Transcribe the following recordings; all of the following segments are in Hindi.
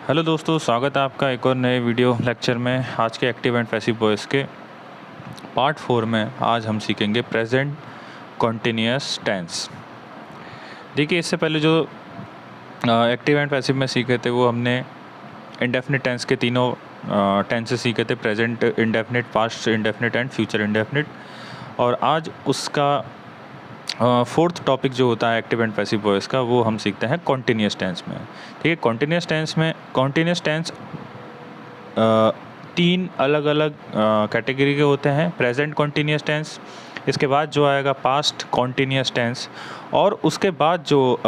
हेलो दोस्तों, स्वागत है आपका एक और नए वीडियो लेक्चर में। आज के एक्टिव एंड पैसिव वॉइस के पार्ट 4 में आज हम सीखेंगे प्रेजेंट कॉन्टिन्यूअस टेंस। देखिए, इससे पहले जो एक्टिव एंड पैसिव में सीखे थे वो हमने इंडेफिनिट टेंस के तीनों टेंसेस सीखे थे, present indefinite, past indefinite and future indefinite. और आज उसका फोर्थ टॉपिक जो होता है एक्टिव एंड पैसिव वॉइस का, वो हम सीखते हैं कॉन्टिन्यूअस टेंस में। ठीक है, कॉन्टिन्यूअस टेंस में कॉन्टिन्यूअस टेंस तीन अलग अलग कैटेगरी के होते हैं। प्रेजेंट कॉन्टिन्यूअस टेंस, इसके बाद जो आएगा पास्ट कॉन्टिन्यूअस टेंस, और उसके बाद जो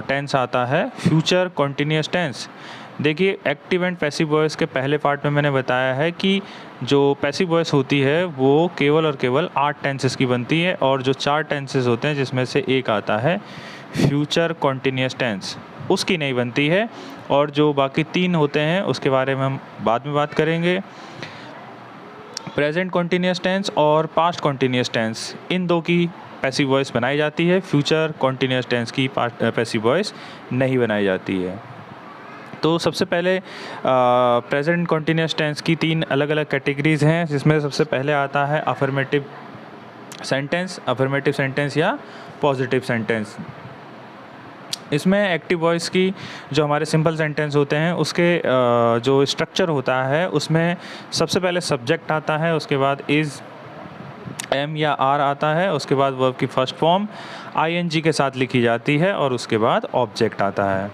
टेंस आता है फ्यूचर कॉन्टिन्यूअस टेंस। देखिए, एक्टिव एंड पैसिव वॉइस के पहले पार्ट में मैंने बताया है कि जो पैसिव वॉइस होती है वो केवल और केवल 8 टेंसेस की बनती है, और जो 4 टेंसेस होते हैं जिसमें से एक आता है फ्यूचर कॉन्टिन्यूअस टेंस, उसकी नहीं बनती है। और जो बाकी 3 होते हैं उसके बारे में हम बाद में बात करेंगे। प्रेजेंट कॉन्टिन्यूअस टेंस और पास्ट कॉन्टिन्यूअस टेंस, इन दो की पैसिव वॉइस बनाई जाती है। फ्यूचर कॉन्टिन्यूअस टेंस की पैसिव वॉइस नहीं बनाई जाती है। तो सबसे पहले प्रेजेंट कॉन्टिन्यूअस टेंस की 3 अलग अलग कैटेगरीज़ हैं, जिसमें सबसे पहले आता है अफर्मेटिव सेंटेंस या पॉजिटिव सेंटेंस। इसमें एक्टिव वॉइस की जो हमारे सिंपल सेंटेंस होते हैं उसके जो स्ट्रक्चर होता है उसमें सबसे पहले सब्जेक्ट आता है, उसके बाद इज़, एम या आर आता है, उसके बाद वर्ब की फर्स्ट फॉर्म आईएनजी के साथ लिखी जाती है, और उसके बाद ऑब्जेक्ट आता है।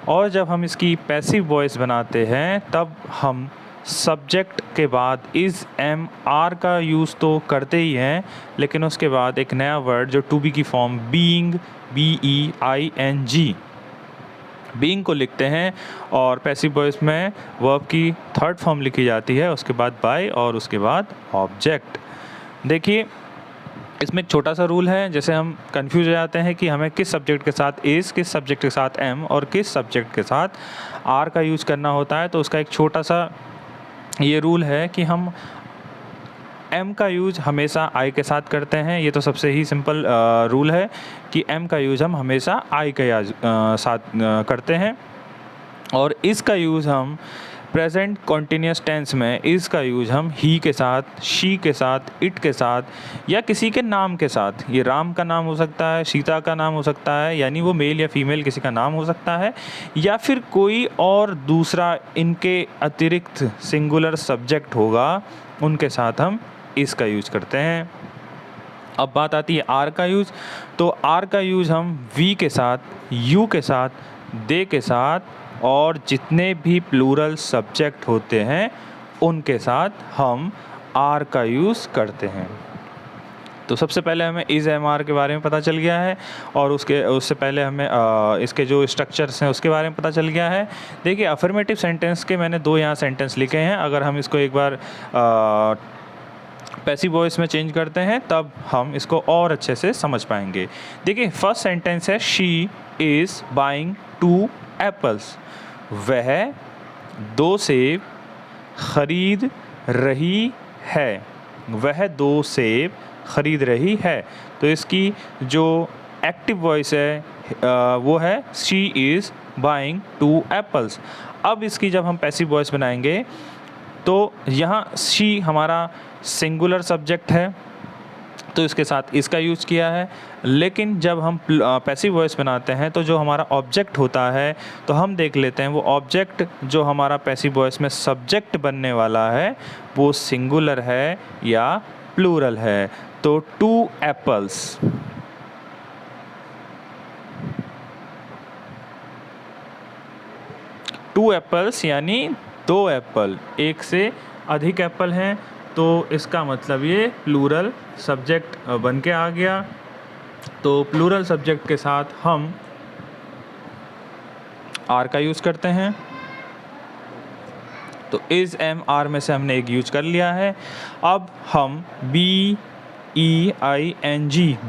और जब हम इसकी पैसिव वॉइस बनाते हैं तब हम सब्जेक्ट के बाद इज़, एम, आर का यूज़ तो करते ही हैं, लेकिन उसके बाद एक नया वर्ड जो टू बी की फॉर्म बीइंग, BEING, बीइंग को लिखते हैं, और पैसिव वॉइस में वर्ब की थर्ड फॉर्म लिखी जाती है, उसके बाद बाय, और उसके बाद ऑब्जेक्ट। देखिए, इसमें एक छोटा सा रूल है, जैसे हम कंफ्यूज हो जाते हैं कि हमें किस सब्जेक्ट के साथ इज़, किस सब्जेक्ट के साथ एम और किस सब्जेक्ट के साथ आर का यूज़ करना होता है। तो उसका एक छोटा सा ये रूल है कि हम एम का यूज़ हमेशा आई के साथ करते हैं। ये तो सबसे ही सिंपल रूल है कि एम का यूज़ हम हमेशा आई के साथ करते हैं। और इसका यूज़ हम प्रेजेंट कॉन्टिन्यूअस टेंस में इज़ का यूज़ हम ही के साथ, शी के साथ, इट के साथ, या किसी के नाम के साथ, ये राम का नाम हो सकता है, सीता का नाम हो सकता है, यानी वो मेल या फीमेल किसी का नाम हो सकता है, या फिर कोई और दूसरा इनके अतिरिक्त सिंगुलर सब्जेक्ट होगा, उनके साथ हम इज़ का यूज़ करते हैं। अब बात आती है आर का यूज़। तो आर का यूज़ हम वी के साथ, यू के साथ, दे के साथ, और जितने भी प्लूरल सब्जेक्ट होते हैं उनके साथ हम आर का यूज़ करते हैं। तो सबसे पहले हमें इज़, एम, आर के बारे में पता चल गया है, और उससे पहले हमें इसके जो स्ट्रक्चर्स हैं उसके बारे में पता चल गया है। देखिए, अफर्मेटिव सेंटेंस के मैंने 2 यहाँ सेंटेंस लिखे हैं। अगर हम इसको एक बार पैसिव वॉइस में चेंज करते हैं तब हम इसको और अच्छे से समझ पाएंगे। देखिए, फर्स्ट सेंटेंस है शी इज़ बाइंग 2 एप्पल्स। वह 2 सेब खरीद रही है। वह 2 सेब खरीद रही है। तो इसकी जो एक्टिव वॉइस है वो है शी इज़ बाइंग 2 एप्पल्स। अब इसकी जब हम पैसिव वॉइस बनाएंगे तो यहाँ शी हमारा सिंगुलर सब्जेक्ट है, तो इसके साथ इसका यूज़ किया है। लेकिन जब हम पैसिव वॉइस बनाते हैं तो जो हमारा ऑब्जेक्ट होता है, तो हम देख लेते हैं वो ऑब्जेक्ट जो हमारा पैसिव वॉइस में सब्जेक्ट बनने वाला है वो सिंगुलर है या प्लूरल है। तो 2 एप्पल्स, यानी 2 एप्पल, एक से अधिक एप्पल हैं, तो इसका मतलब ये प्लूरल सब्जेक्ट बन के आ गया। तो प्लूरल सब्जेक्ट के साथ हम आर का यूज़ करते हैं। तो इज़, एम, आर में से हमने एक यूज कर लिया है। अब हम BEING,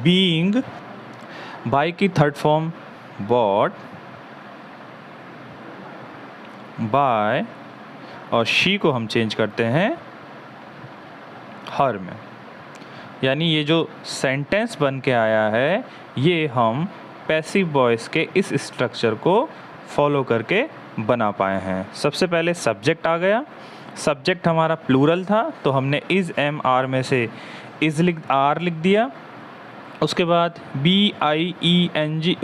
बीइंग, बाय की थर्ड फॉर्म बॉट, बाय, और शी को हम चेंज करते हैं हर में। यानी ये जो सेंटेंस बन के आया है ये हम पैसिव वॉइस के इस स्ट्रक्चर को फॉलो करके बना पाए हैं। सबसे पहले सब्जेक्ट आ गया, सब्जेक्ट हमारा प्लूरल था तो हमने इज़ एम आर में से इज़ आर लिख दिया। उसके बाद BEING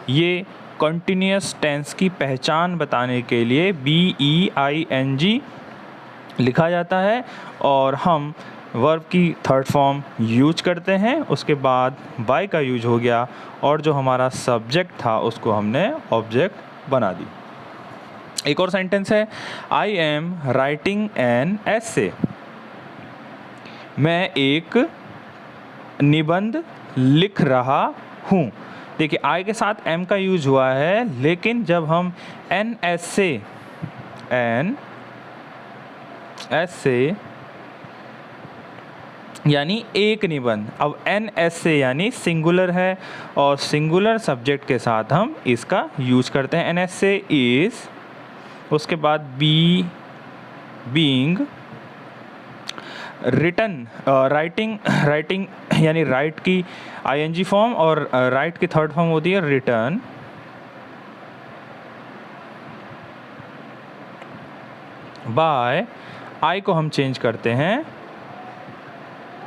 ये कंटिन्यूस टेंस की पहचान बताने के लिए BEING लिखा जाता है और हम वर्ब की थर्ड फॉर्म यूज करते हैं। उसके बाद बाय का यूज हो गया और जो हमारा सब्जेक्ट था उसको हमने ऑब्जेक्ट बना दी। एक और सेंटेंस है, I am writing an essay. मैं एक निबंध लिख रहा हूँ। देखिए आई के साथ एम का यूज हुआ है, लेकिन जब हम एन एसे यानी एक निबंध, अब एन एसे यानी सिंगुलर है और सिंगुलर सब्जेक्ट के साथ हम इसका यूज करते हैं। एन एसे इज, उसके बाद बीइंग रिटन, राइटिंग यानी राइट की आईएनजी फॉर्म और राइट की थर्ड फॉर्म होती है रिटर्न। बाय, आई को हम चेंज करते हैं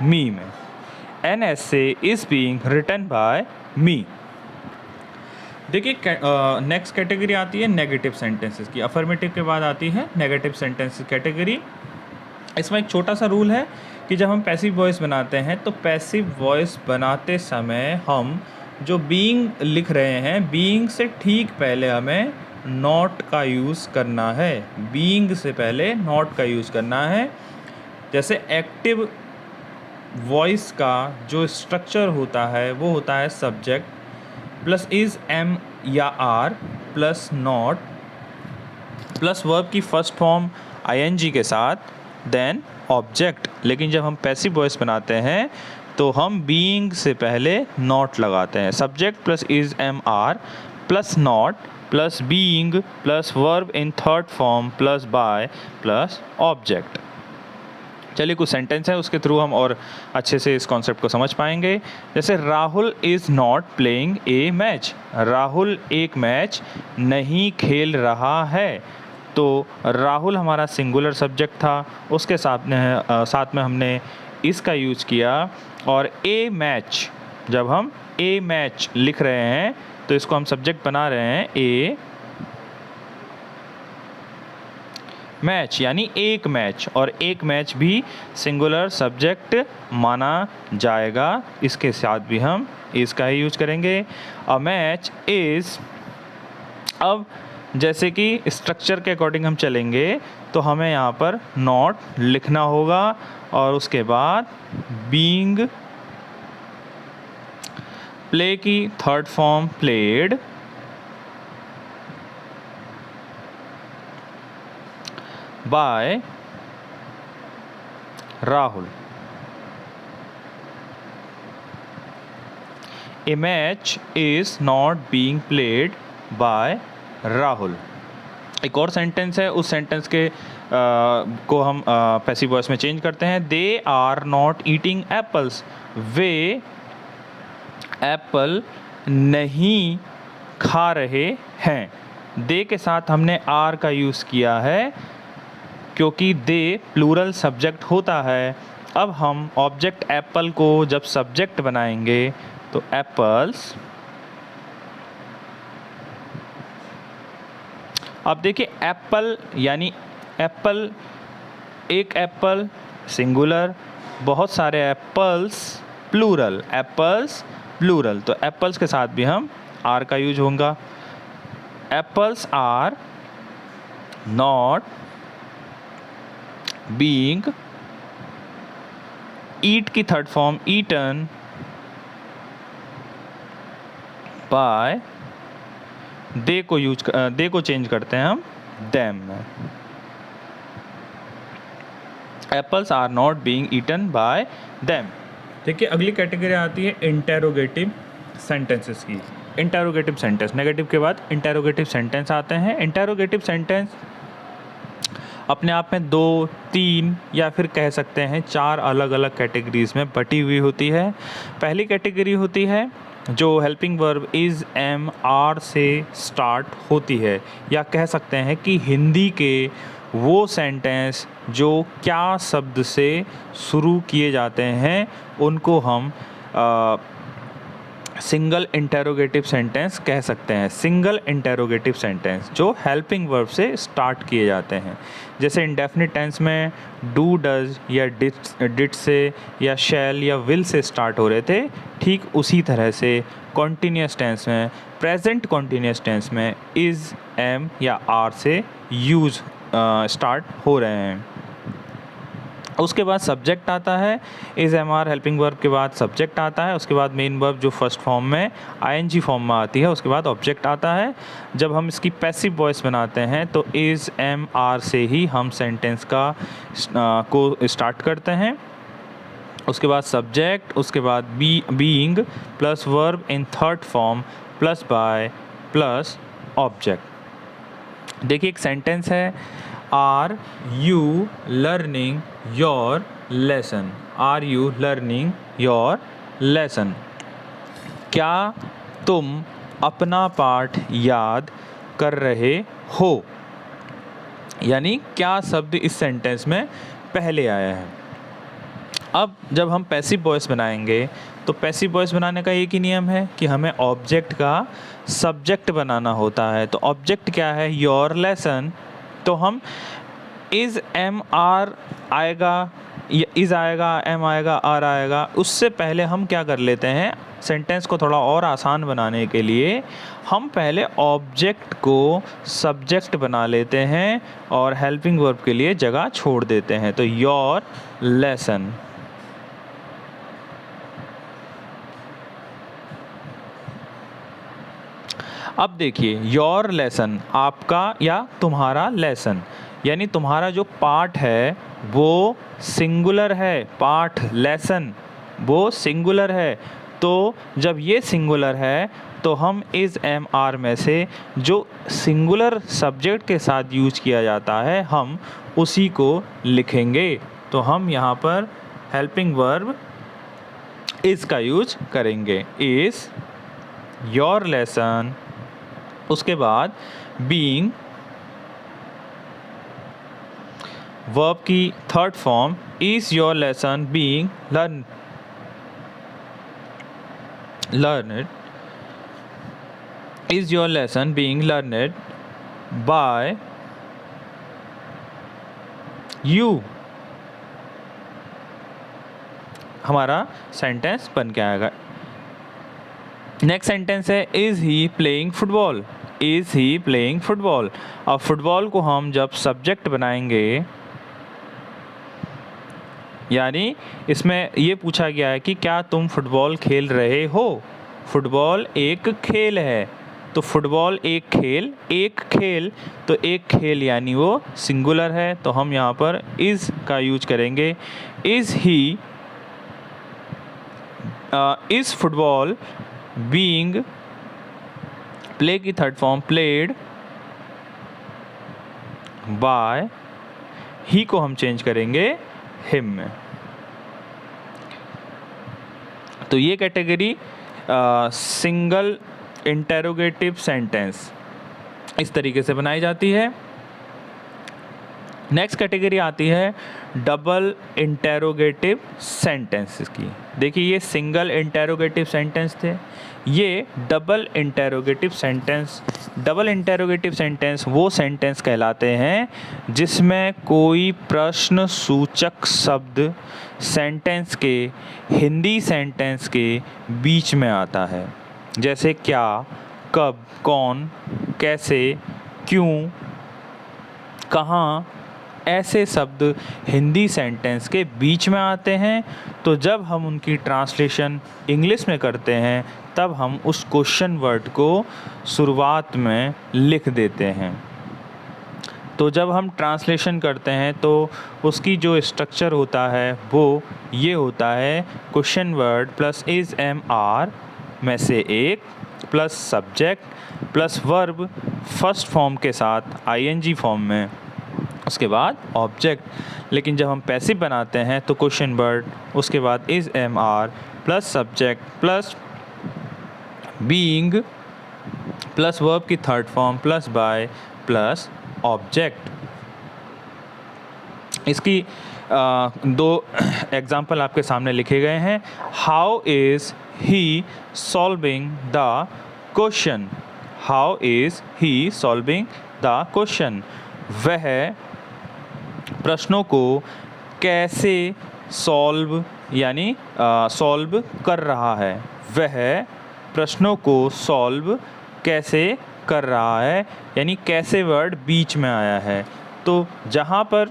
मी में। An essay is being written by me. देखिए नेक्स्ट कैटेगरी आती है नेगेटिव सेंटेंसेस की। अफर्मेटिव के बाद आती है नेगेटिव सेंटेंसेस कैटेगरी। इसमें एक छोटा सा रूल है कि जब हम पैसिव वॉइस बनाते हैं तो पैसिव वॉइस बनाते समय हम जो बीइंग लिख रहे हैं, बीइंग से ठीक पहले हमें नॉट का यूज़ करना है। बीइंग से पहले नॉट का यूज़ करना है। जैसे एक्टिव वॉइस का जो स्ट्रक्चर होता है वो होता है सब्जेक्ट प्लस इज़ एम या are plus not plus verb की फर्स्ट फॉर्म आईएनजी के साथ देन ऑब्जेक्ट। लेकिन जब हम पैसिव वॉइस बनाते हैं तो हम बीइंग से पहले नॉट लगाते हैं। Subject plus is am are plus not plus being plus verb in third form plus by plus object. चलिए कुछ सेंटेंस है उसके थ्रू हम और अच्छे से इस कॉन्सेप्ट को समझ पाएंगे। जैसे Rahul is not playing a match. Rahul एक मैच नहीं खेल रहा है। तो राहुल हमारा सिंगुलर सब्जेक्ट था, उसके साथ में हमने इसका यूज किया। और ए मैच, जब हम ए मैच लिख रहे हैं तो इसको हम सब्जेक्ट बना रहे हैं ए मैच यानी एक मैच, और एक मैच भी सिंगुलर सब्जेक्ट माना जाएगा। इसके साथ भी हम इसका ही यूज करेंगे। अ मैच इज़, अब जैसे कि स्ट्रक्चर के अकॉर्डिंग हम चलेंगे तो हमें यहाँ पर नॉट लिखना होगा और उसके बाद बीइंग, प्ले की third form played, by Rahul. A match is not being played by Rahul. एक और सेंटेंस है, उस सेंटेंस के को हम पैसिव वॉइस में चेंज करते हैं। They are not eating apples. वे एप्पल नहीं खा रहे हैं। दे के साथ हमने आर का यूज़ किया है क्योंकि दे प्लूरल सब्जेक्ट होता है। अब हम ऑब्जेक्ट एप्पल को जब सब्जेक्ट बनाएंगे तो एप्पल्स, अब देखिए एप्पल यानी एप्पल, एक एप्पल सिंगुलर, बहुत सारे एप्पल्स प्लूरल, एप्पल्स प्लूरल, तो एप्पल्स के साथ भी हम आर का यूज होगा। Apples are not being, eat की third form eaten by, they को चेंज करते हैं हम देम में। Apples are not being eaten by them. देखिए अगली कैटेगरी आती है इंटेरोगेटिव सेंटेंसेस की। इंटेरोगेटिव सेंटेंस, नेगेटिव के बाद इंटेरोगेटिव सेंटेंस आते हैं। इंटेरोगेटिव सेंटेंस अपने आप में 2, 3 या फिर कह सकते हैं 4 अलग अलग कैटेगरीज में बटी हुई होती है। पहली कैटेगरी होती है जो helping verb is am are से स्टार्ट होती है, या कह सकते हैं कि हिंदी के वो सेंटेंस जो क्या शब्द से शुरू किए जाते हैं उनको हम सिंगल इंटेरोगेटिव सेंटेंस कह सकते हैं। सिंगल इंटेरोगेटिव सेंटेंस जो हेल्पिंग वर्ब से स्टार्ट किए जाते हैं, जैसे इंडेफिनिट टेंस में डू, डज या डिड से या शैल या विल से स्टार्ट हो रहे थे, ठीक उसी तरह से कॉन्टीन्यूस टेंस में, प्रेजेंट कॉन्टीन्यूस टेंस में इज़, एम या आर से यूज़ स्टार्ट हो रहे हैं। उसके बाद सब्जेक्ट आता है, is am are helping verb के बाद सब्जेक्ट आता है, उसके बाद मेन वर्ब जो फर्स्ट फॉर्म में आईएनजी फॉर्म में आती है, उसके बाद ऑब्जेक्ट आता है। जब हम इसकी पैसिव वॉइस बनाते हैं तो इज़ एम आर से ही हम सेंटेंस को स्टार्ट करते हैं। उसके बाद सब्जेक्ट, उसके बाद being plus verb in third form plus by plus object. देखिए एक सेंटेंस है, are you learning your lesson, are you learning your lesson, क्या तुम अपना पाठ याद कर रहे हो, यानी क्या शब्द इस सेंटेंस में पहले आया है। अब जब हम पैसिव वॉइस बनाएंगे तो पैसिव वॉइस बनाने का एक ही नियम है कि हमें ऑब्जेक्ट का सब्जेक्ट बनाना होता है। तो ऑब्जेक्ट क्या है, योर लेसन, तो हम इज़ एम आर आएगा, इज़ आएगा, एम आएगा, आर आएगा, उससे पहले हम क्या कर लेते हैं, सेंटेंस को थोड़ा और आसान बनाने के लिए हम पहले ऑब्जेक्ट को सब्जेक्ट बना लेते हैं और हेल्पिंग वर्ब के लिए जगह छोड़ देते हैं। तो योर लेसन, अब देखिए योर लेसन, आपका या तुम्हारा लेसन, यानी तुम्हारा जो पाठ है वो सिंगुलर है, पाठ लेसन वो सिंगुलर है। तो जब ये सिंगुलर है तो हम इज़ एम आर में से जो सिंगुलर सब्जेक्ट के साथ यूज किया जाता है हम उसी को लिखेंगे। तो हम यहाँ पर हेल्पिंग वर्ब इज़ का यूज करेंगे, इज़ योर लेसन, उसके बाद बीइंग वर्ब की third form is your lesson being learned, is your lesson being learned by you, हमारा सेंटेंस बन के आएगा। नेक्स्ट सेंटेंस है, is he playing football, is he playing football. अब फुटबॉल को हम जब सब्जेक्ट बनाएंगे, यानी इसमें ये पूछा गया है कि क्या तुम फुटबॉल खेल रहे हो, फुटबॉल एक खेल है, तो फुटबॉल एक खेल, तो एक खेल यानी वो सिंगुलर है, तो हम यहाँ पर इज़ का यूज करेंगे। Is he is football being, play की थर्ड फॉर्म प्लेड बाय, ही को हम चेंज करेंगे हिम में। तो ये कैटेगरी सिंगल इंटेरोगेटिव सेंटेंस इस तरीके से बनाई जाती है। नेक्स्ट कैटेगरी आती है डबल इंटेरोगेटिव सेंटेंसेस की। देखिए ये सिंगल इंटेरोगेटिव सेंटेंस थे, ये डबल इंटेरोगेटिव सेंटेंस वो सेंटेंस कहलाते हैं जिसमें कोई प्रश्न सूचक शब्द सेंटेंस के, हिंदी सेंटेंस के बीच में आता है, जैसे क्या, कब, कौन, कैसे, क्यों, कहाँ, ऐसे शब्द हिंदी सेंटेंस के बीच में आते हैं। तो जब हम उनकी ट्रांसलेशन इंग्लिश में करते हैं तब हम उस क्वेश्चन वर्ड को शुरुआत में लिख देते हैं। तो जब हम ट्रांसलेशन करते हैं तो उसकी जो स्ट्रक्चर होता है वो ये होता है, question word plus is am are में से एक plus subject plus verb first form के साथ आईएनजी फॉर्म में, उसके बाद ऑब्जेक्ट। लेकिन जब हम पैसिव बनाते हैं तो क्वेश्चन वर्ड, उसके बाद is am are plus subject plus being plus verb की third form plus by plus object. इसकी दो एग्जाम्पल आपके सामने लिखे गए हैं। How is he solving the question, how is he solving the question, वह प्रश्नों को कैसे सॉल्व यानी सॉल्व कर रहा है, वह प्रश्नों को सॉल्व कैसे कर रहा है, यानी कैसे वर्ड बीच में आया है। तो जहाँ पर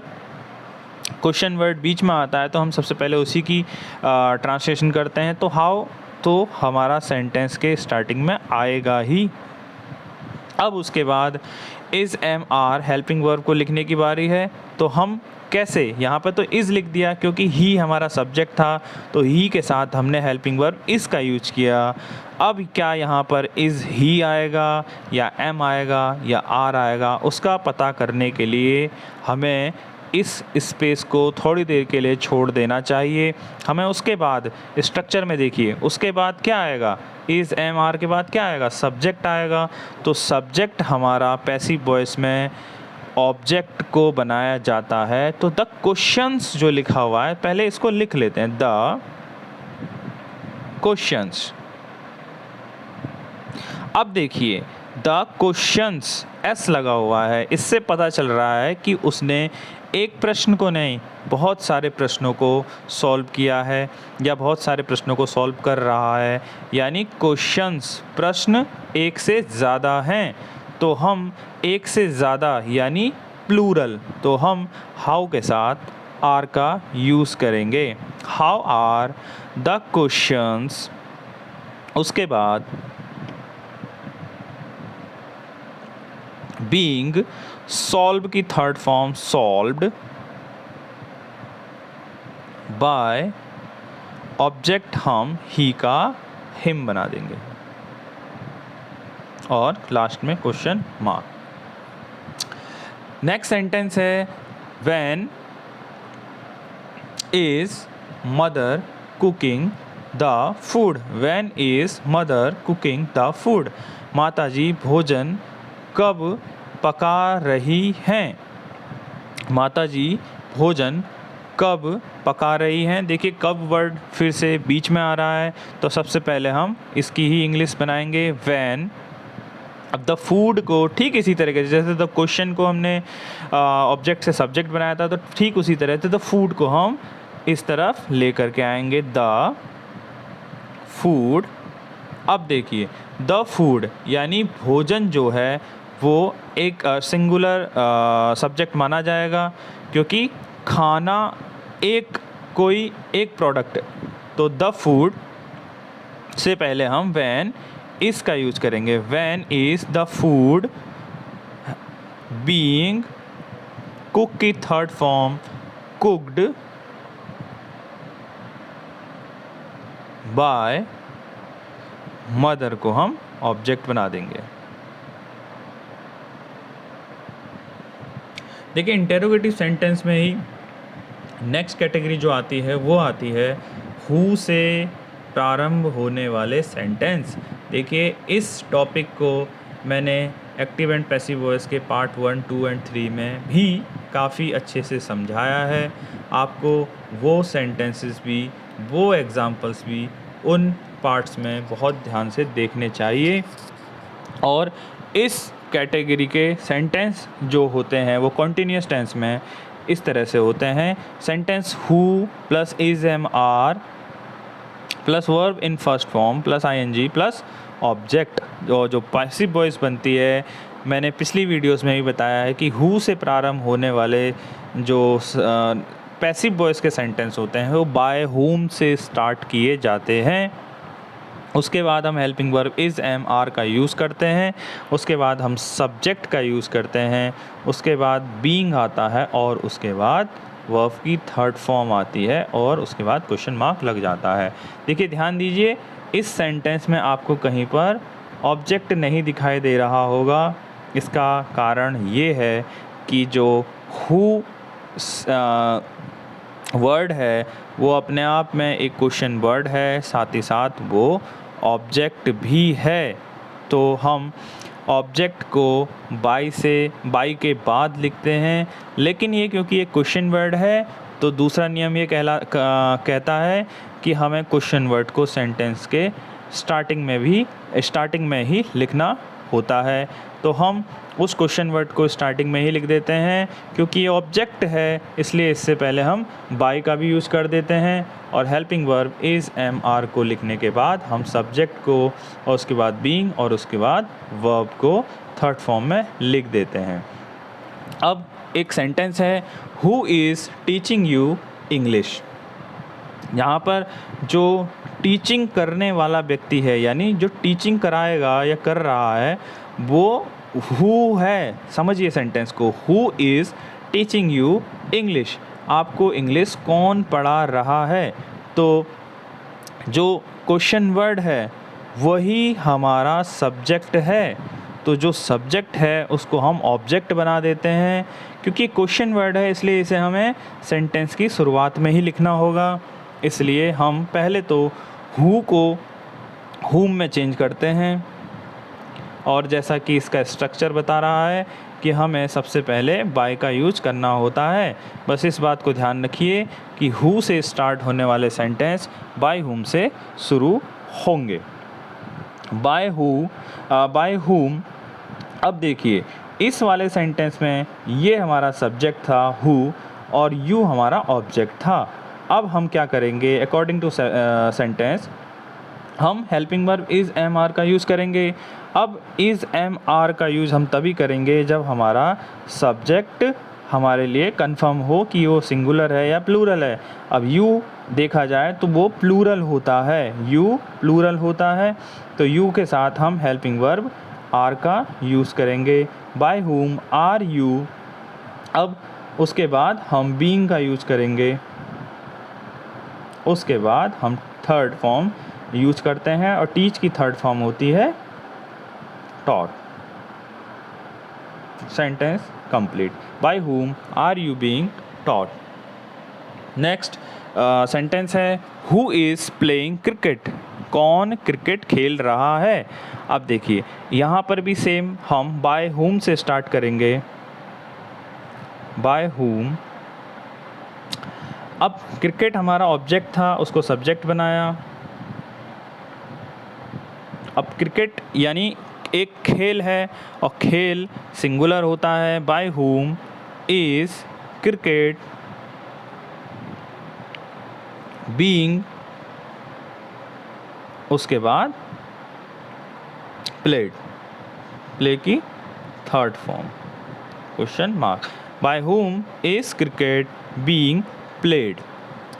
क्वेश्चन वर्ड बीच में आता है तो हम सबसे पहले उसी की ट्रांसलेशन करते हैं। तो हाउ तो हमारा सेंटेंस के स्टार्टिंग में आएगा ही। अब उसके बाद is am are helping verb को लिखने की बारी है। तो हम कैसे, यहाँ पर तो इज़ लिख दिया क्योंकि ही हमारा सब्जेक्ट था, तो ही के साथ हमने हेल्पिंग वर्ब इज़ का यूज किया। अब क्या यहाँ पर इज़ ही आएगा या एम आएगा या आर आएगा, उसका पता करने के लिए हमें इस स्पेस को थोड़ी देर के लिए छोड़ देना चाहिए। हमें उसके बाद स्ट्रक्चर में देखिए, उसके बाद क्या आएगा, इज़ एम आर के बाद क्या आएगा, सब्जेक्ट आएगा। तो सब्जेक्ट हमारा पैसिव वॉइस में ऑब्जेक्ट को बनाया जाता है। तो द क्वेश्चंस जो लिखा हुआ है, पहले इसको लिख लेते हैं, द क्वेश्चंस। अब देखिए द क्वेश्चंस एस लगा हुआ है, इससे पता चल रहा है कि उसने एक प्रश्न को नहीं बहुत सारे प्रश्नों को सॉल्व किया है या बहुत सारे प्रश्नों को सॉल्व कर रहा है, यानी क्वेश्चंस प्रश्न एक से ज़्यादा हैं। तो हम एक से ज़्यादा यानी प्लूरल, तो हम हाउ के साथ आर का यूज़ करेंगे। हाउ आर द क्वेश्चंस, उसके बाद बीइंग सॉल्व की third form solved by object हम ही का हिम बना देंगे और लास्ट में क्वेश्चन मार्क। नेक्स्ट सेंटेंस है when is mother cooking the food, when is mother cooking the food, माताजी भोजन कब पका रही हैं, माताजी भोजन कब पका रही हैं। देखिए कब वर्ड फिर से बीच में आ रहा है, तो सबसे पहले हम इसकी ही इंग्लिश बनाएंगे व्हेन। अब द फूड को ठीक इसी तरीके से, जैसे द क्वेश्चन को हमने ऑब्जेक्ट से सब्जेक्ट बनाया था, तो ठीक उसी तरह से द फूड को हम इस तरफ लेकर के आएंगे, द फूड। अब देखिए द फूड यानी भोजन जो है वो एक सिंगुलर सब्जेक्ट माना जाएगा, क्योंकि खाना कोई एक प्रोडक्ट, तो द फूड से पहले हम व्हेन इस का यूज करेंगे, when is the food being cook की third form cooked by mother को हम ऑब्जेक्ट बना देंगे। देखिए इंटेरोगेटिव सेंटेंस में ही नेक्स्ट कैटेगरी जो आती है वो आती है हु से प्रारंभ होने वाले सेंटेंस। देखिए इस टॉपिक को मैंने एक्टिव एंड पैसिव वॉइस के पार्ट 1, 2 एंड 3 में भी काफ़ी अच्छे से समझाया है। आपको वो सेंटेंसेस भी, वो एग्जांपल्स भी उन पार्ट्स में बहुत ध्यान से देखने चाहिए। और इस कैटेगरी के सेंटेंस जो होते हैं वो कॉन्टिन्यूस टेंस में इस तरह से होते हैं, sentence who plus is am are plus verb in first form plus ING plus object. जो पैसिव वॉइस बनती है, मैंने पिछली वीडियोस में भी बताया है कि हु से प्रारंभ होने वाले जो पैसिव वॉइस के सेंटेंस होते हैं वो बाय हुम से स्टार्ट किए जाते हैं। उसके बाद हम helping verb is am are का यूज़ करते हैं, उसके बाद हम सब्जेक्ट का यूज़ करते हैं, उसके बाद बीइंग आता है और उसके बाद वर्ब की थर्ड फॉर्म आती है और उसके बाद क्वेश्चन मार्क लग जाता है। देखिए ध्यान दीजिए इस सेंटेंस में आपको कहीं पर ऑब्जेक्ट नहीं दिखाई दे रहा होगा। इसका कारण ये है कि जो हु वर्ड है वो अपने आप में एक क्वेश्चन वर्ड है, साथ ही साथ वो ऑब्जेक्ट भी है तो हम ऑब्जेक्ट को बाय के बाद लिखते हैं। लेकिन ये क्योंकि ये क्वेश्चन वर्ड है तो दूसरा नियम ये कहता है कि हमें क्वेश्चन वर्ड को सेंटेंस के स्टार्टिंग में ही लिखना होता है। तो हम उस क्वेश्चन वर्ड को स्टार्टिंग में ही लिख देते हैं। क्योंकि ये ऑब्जेक्ट है इसलिए इससे पहले हम बाय का भी यूज़ कर देते हैं, और हेल्पिंग वर्ब इज़ MR को लिखने के बाद हम सब्जेक्ट को और उसके बाद बीइंग और उसके बाद वर्ब को थर्ड फॉर्म में लिख देते हैं। अब एक सेंटेंस है who is teaching you English. यहाँ पर जो टीचिंग करने वाला व्यक्ति है, यानी जो टीचिंग कराएगा या कर रहा है, वो हु है। समझिए सेंटेंस को, who is teaching you English. आपको इंग्लिश कौन पढ़ा रहा है? तो जो क्वेश्चन वर्ड है वही हमारा सब्जेक्ट है। तो जो सब्जेक्ट है उसको हम ऑब्जेक्ट बना देते हैं। क्योंकि क्वेश्चन वर्ड है इसलिए इसे हमें सेंटेंस की शुरुआत में ही लिखना होगा। इसलिए हम पहले तो हु को हुम में चेंज करते हैं, और जैसा कि इसका स्ट्रक्चर बता रहा है कि हमें सबसे पहले बाय का यूज करना होता है। बस इस बात को ध्यान रखिए कि हु से स्टार्ट होने वाले सेंटेंस बाय हुम से शुरू होंगे। By whom. अब देखिए इस वाले सेंटेंस में ये हमारा सब्जेक्ट था हु और यू हमारा ऑब्जेक्ट था। अब हम क्या करेंगे, अकॉर्डिंग टू सेंटेंस हम हेल्पिंग वर्ब इज़ MR का यूज़ करेंगे। अब इज़ MR का यूज़ हम तभी करेंगे जब हमारा सब्जेक्ट हमारे लिए कंफर्म हो कि वो सिंगुलर है या प्लूरल है। अब यू देखा जाए तो वो प्लूरल होता है, यू प्लूरल होता है, तो यू के साथ हम हेल्पिंग वर्ब आर का यूज़ करेंगे। By whom are you. अब उसके बाद हम बीइंग का यूज़ करेंगे। उसके बाद हम थर्ड फॉर्म यूज करते हैं, और टीच की थर्ड फॉर्म होती है taught. Sentence complete. By whom are you being taught. Next sentence है हु इज़ प्लेइंग क्रिकेट। कौन क्रिकेट खेल रहा है? अब देखिए यहाँ पर भी सेम हम बाय हुम से स्टार्ट करेंगे। बाय हुम। अब क्रिकेट हमारा ऑब्जेक्ट था, उसको सब्जेक्ट बनाया। अब क्रिकेट यानी एक खेल है और खेल सिंगुलर होता है। By whom is cricket being, उसके बाद प्लेड, प्ले की third form question mark. By whom is cricket being played.